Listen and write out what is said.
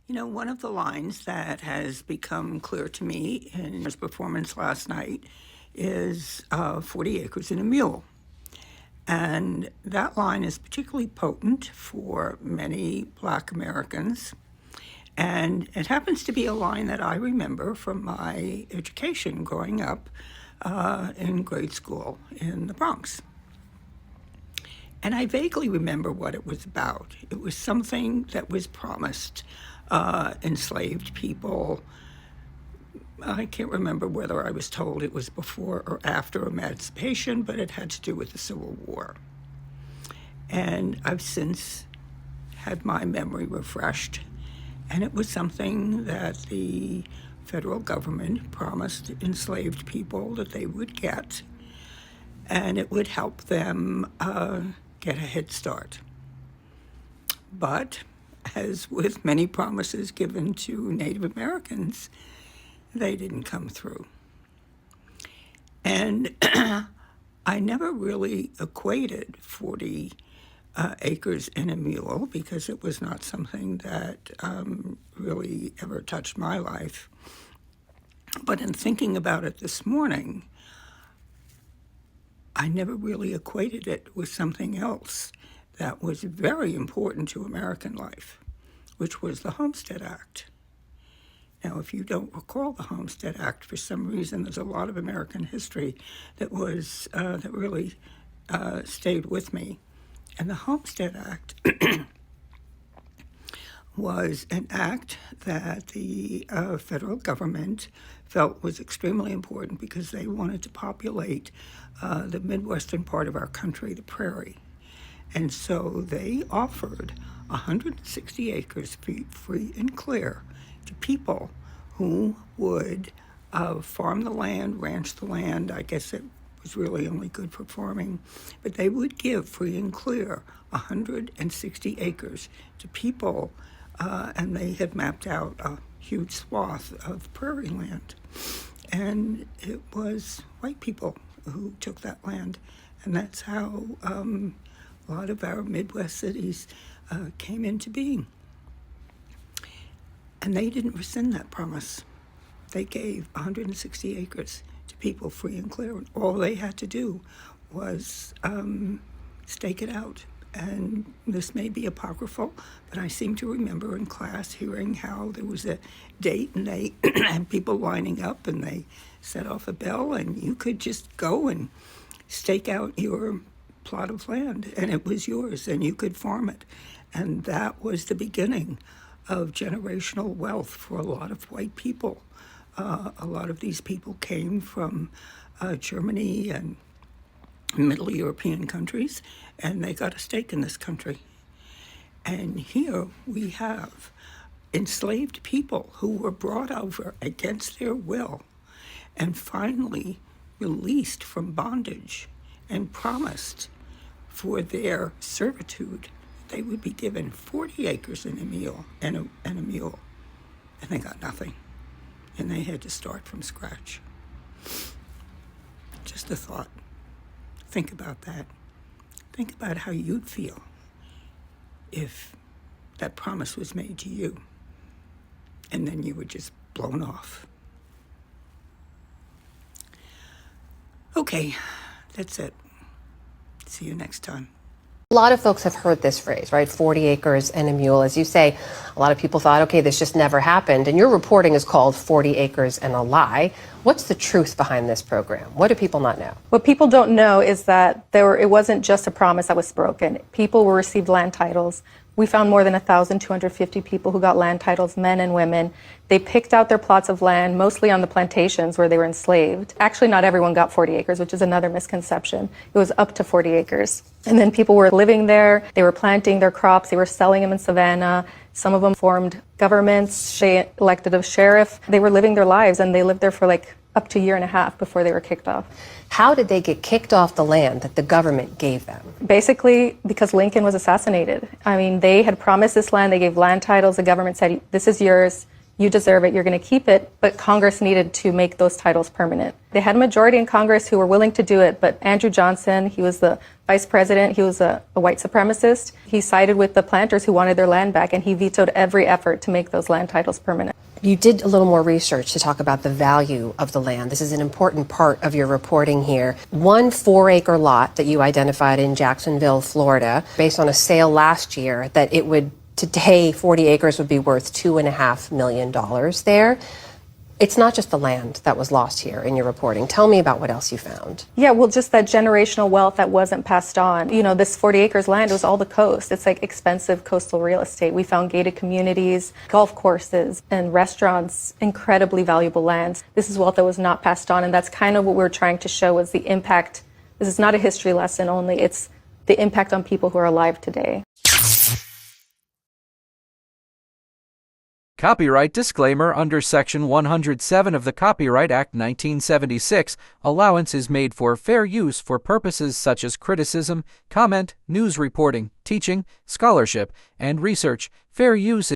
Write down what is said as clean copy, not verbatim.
You know, one of the lines that has become clear to me in his performance last night is 40 acres and a mule. And that line is particularly potent for many Black Americans. And it happens to be a line that I remember from my education growing up in grade school in the Bronx. And I vaguely remember what it was about. It was something that was promised enslaved people. I can't remember whether I was told it was before or after emancipation, but it had to do with the Civil War. And I've since had my memory refreshed, and it was something that the federal government promised enslaved people that they would get, and it would help them get a head start. But as with many promises given to Native Americans, they didn't come through. And I never really equated 40 acres and a mule because it was not something that really ever touched my life. But in thinking about it this morning, I never really equated it with something else that was very important to American life, which was the Homestead Act. Now, if you don't recall the Homestead Act, for some reason, there's a lot of American history that was that really stayed with me. And the Homestead Act was an act that the federal government felt was extremely important because they wanted to populate the Midwestern part of our country, the prairie. And so they offered 160 acres free and clear to people who would farm the land, ranch the land. I guess it was really only good for farming, but they would give free and clear 160 acres to people, and they had mapped out a huge swath of prairie land. And it was white people who took that land, and that's how a lot of our Midwest cities came into being. And they didn't rescind that promise. They gave 160 acres to people free and clear, and all they had to do was stake it out. And this may be apocryphal, but I seem to remember in class hearing how there was a date and they had people lining up and they set off a bell and you could just go and stake out your plot of land and it was yours and you could farm it. And that was the beginning of generational wealth for a lot of white people. A lot of these people came from Germany and Middle European countries, and they got a stake in this country. And here we have enslaved people who were brought over against their will and finally released from bondage and promised for their servitude they would be given 40 acres and a mule, and they got nothing. And they had to start from scratch. Just a thought. Think about that. Think about how you'd feel if that promise was made to you and then you were just blown off. Okay, that's it. See you next time. A lot of folks have heard this phrase, right? 40 acres and a mule. As you say, a lot of people thought, okay, this just never happened. And your reporting is called 40 Acres and a Lie. What's the truth behind this program? What do people not know? What people don't know is that it wasn't just a promise that was broken. People were received land titles. We found more than 1,250 people who got land titles, men and women. They picked out their plots of land, mostly on the plantations where they were enslaved. Actually, not everyone got 40 acres, which is another misconception. It was up to 40 acres. And then people were living there. They were planting their crops. They were selling them in Savannah. Some of them formed governments. They elected a sheriff. They were living their lives, and they lived there for up to a year and a half before they were kicked off. How did they get kicked off the land that the government gave them? Basically, because Lincoln was assassinated. I mean, they had promised this land. They gave land titles. The government said, this is yours. You deserve it, you're going to keep it, but Congress needed to make those titles permanent. They had a majority in Congress who were willing to do it, but Andrew Johnson, he was the vice president, he was a white supremacist. He sided with the planters who wanted their land back, and he vetoed every effort to make those land titles permanent. You did a little more research to talk about the value of the land. This is an important part of your reporting here. One 4-acre lot that you identified in Jacksonville, Florida, based on a sale last year, that it would, today, 40 acres would be worth $2.5 million there. It's not just the land that was lost here in your reporting. Tell me about what else you found. Yeah, well, just that generational wealth that wasn't passed on. You know, this 40 acres land was all the coast. It's like expensive coastal real estate. We found gated communities, golf courses, and restaurants, incredibly valuable lands. This is wealth that was not passed on, and that's kind of what we're trying to show is the impact. This is not a history lesson only. It's the impact on people who are alive today. Copyright disclaimer under Section 107 of the Copyright Act 1976, allowance is made for fair use for purposes such as criticism, comment, news reporting, teaching, scholarship, and research. Fair use